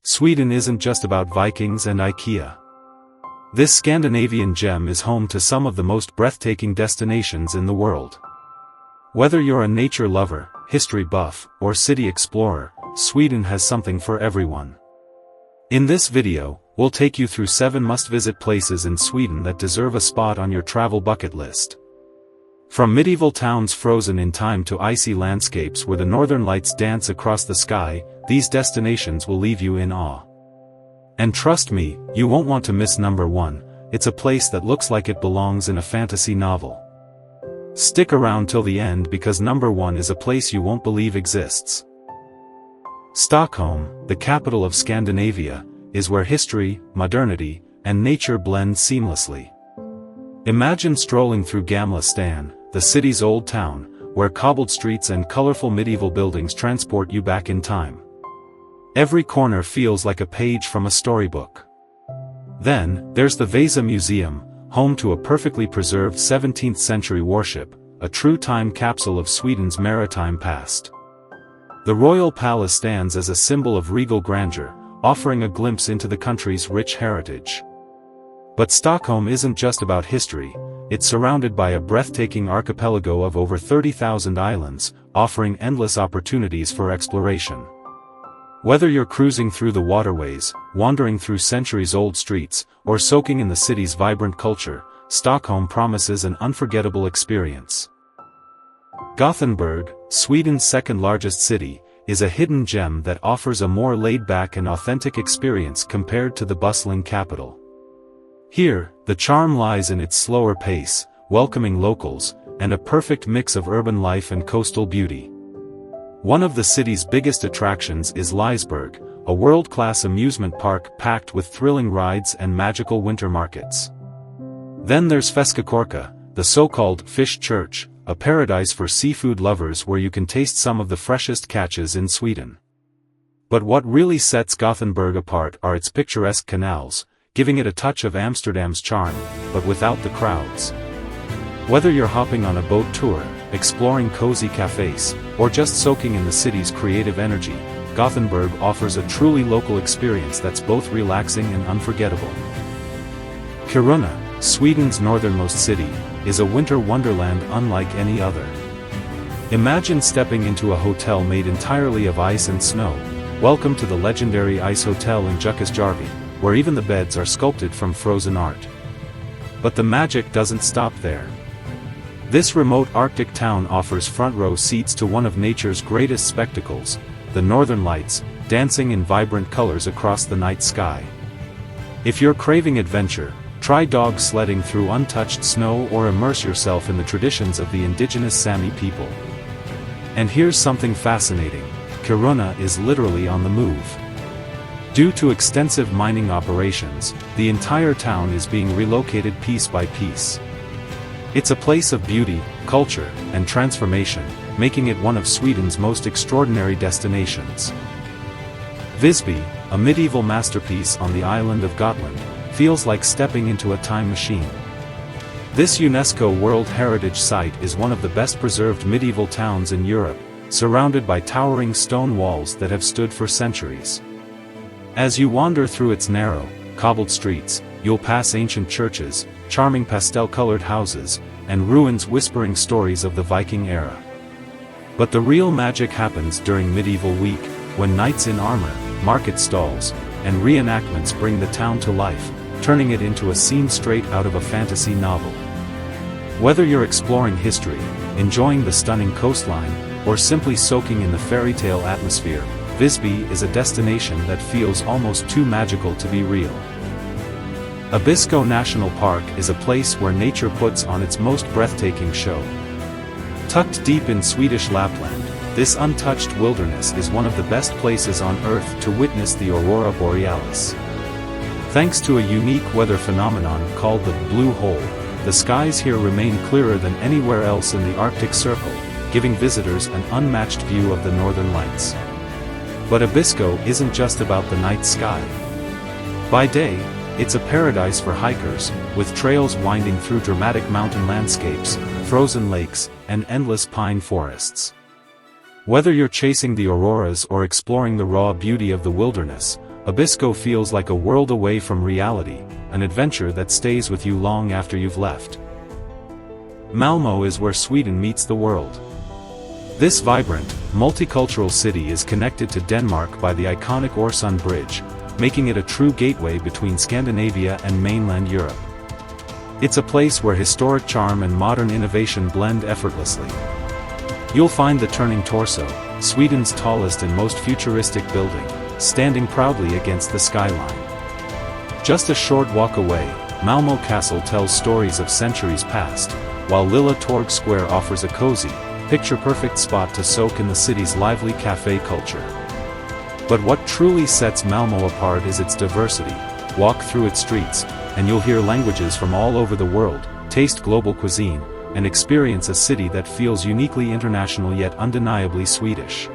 Sweden isn't just about Vikings and IKEA. This Scandinavian gem is home to some of the most breathtaking destinations in the world. Whether you're a nature lover, history buff, or city explorer, Sweden has something for everyone. In this video, we'll take you through 7 must-visit places in Sweden that deserve a spot on your travel bucket list. From medieval towns frozen in time to icy landscapes where the northern lights dance across the sky, these destinations will leave you in awe. And trust me, you won't want to miss number 1, it's a place that looks like it belongs in a fantasy novel. Stick around till the end because number 1 is a place you won't believe exists. Stockholm, the capital of Scandinavia, is where history, modernity, and nature blend seamlessly. Imagine strolling through Gamla stan, the city's old town, where cobbled streets and colorful medieval buildings transport you back in time. Every corner feels like a page from a storybook. Then, there's the Vasa Museum, home to a perfectly preserved 17th century warship, a true time capsule of Sweden's maritime past. The royal palace stands as a symbol of regal grandeur, offering a glimpse into the country's rich heritage. But Stockholm isn't just about history, it's surrounded by a breathtaking archipelago of over 30,000 islands, offering endless opportunities for exploration. Whether you're cruising through the waterways, wandering through centuries-old streets, or soaking in the city's vibrant culture, Stockholm promises an unforgettable experience. Gothenburg, Sweden's second-largest city, is a hidden gem that offers a more laid-back and authentic experience compared to the bustling capital. Here, the charm lies in its slower pace, welcoming locals, and a perfect mix of urban life and coastal beauty. One of the city's biggest attractions is Liseberg, a world-class amusement park packed with thrilling rides and magical winter markets. Then there's Fiskekårka, the so-called fish church, a paradise for seafood lovers where you can taste some of the freshest catches in Sweden. But what really sets Gothenburg apart are its picturesque canals, giving it a touch of Amsterdam's charm, but without the crowds. Whether you're hopping on a boat tour, exploring cozy cafes, or just soaking in the city's creative energy, Gothenburg offers a truly local experience that's both relaxing and unforgettable. Kiruna, Sweden's northernmost city, is a winter wonderland unlike any other. Imagine stepping into a hotel made entirely of ice and snow. Welcome to the legendary Ice Hotel in Jukkasjärvi, where even the beds are sculpted from frozen art. But the magic doesn't stop there. This remote Arctic town offers front-row seats to one of nature's greatest spectacles, the northern lights, dancing in vibrant colors across the night sky. If you're craving adventure, try dog sledding through untouched snow or immerse yourself in the traditions of the indigenous Sami people. And here's something fascinating, Kiruna is literally on the move. Due to extensive mining operations, the entire town is being relocated piece by piece. It's a place of beauty, culture, and transformation, making it one of Sweden's most extraordinary destinations. Visby, a medieval masterpiece on the island of Gotland, feels like stepping into a time machine. This UNESCO World Heritage Site is one of the best preserved medieval towns in Europe, surrounded by towering stone walls that have stood for centuries. As you wander through its narrow, cobbled streets, you'll pass ancient churches, charming pastel-colored houses, and ruins whispering stories of the Viking era. But the real magic happens during medieval week, when knights in armor, market stalls, and reenactments bring the town to life, turning it into a scene straight out of a fantasy novel. Whether you're exploring history, enjoying the stunning coastline, or simply soaking in the fairy tale atmosphere, Visby is a destination that feels almost too magical to be real. Abisko National Park is a place where nature puts on its most breathtaking show. Tucked deep in Swedish Lapland, this untouched wilderness is one of the best places on Earth to witness the aurora borealis. Thanks to a unique weather phenomenon called the blue hole, the skies here remain clearer than anywhere else in the Arctic Circle, giving visitors an unmatched view of the northern lights. But Abisko isn't just about the night sky. By day, it's a paradise for hikers, with trails winding through dramatic mountain landscapes, frozen lakes, and endless pine forests. Whether you're chasing the auroras or exploring the raw beauty of the wilderness, Abisko feels like a world away from reality, an adventure that stays with you long after you've left. Malmö is where Sweden meets the world. This vibrant, multicultural city is connected to Denmark by the iconic Øresund Bridge, making it a true gateway between Scandinavia and mainland Europe. It's a place where historic charm and modern innovation blend effortlessly. You'll find the Turning Torso, Sweden's tallest and most futuristic building, standing proudly against the skyline. Just a short walk away, Malmö Castle tells stories of centuries past, while Lilla Torg Square offers a cozy, picture-perfect spot to soak in the city's lively cafe culture. But what truly sets Malmö apart is its diversity. Walk through its streets, and you'll hear languages from all over the world, taste global cuisine, and experience a city that feels uniquely international yet undeniably Swedish.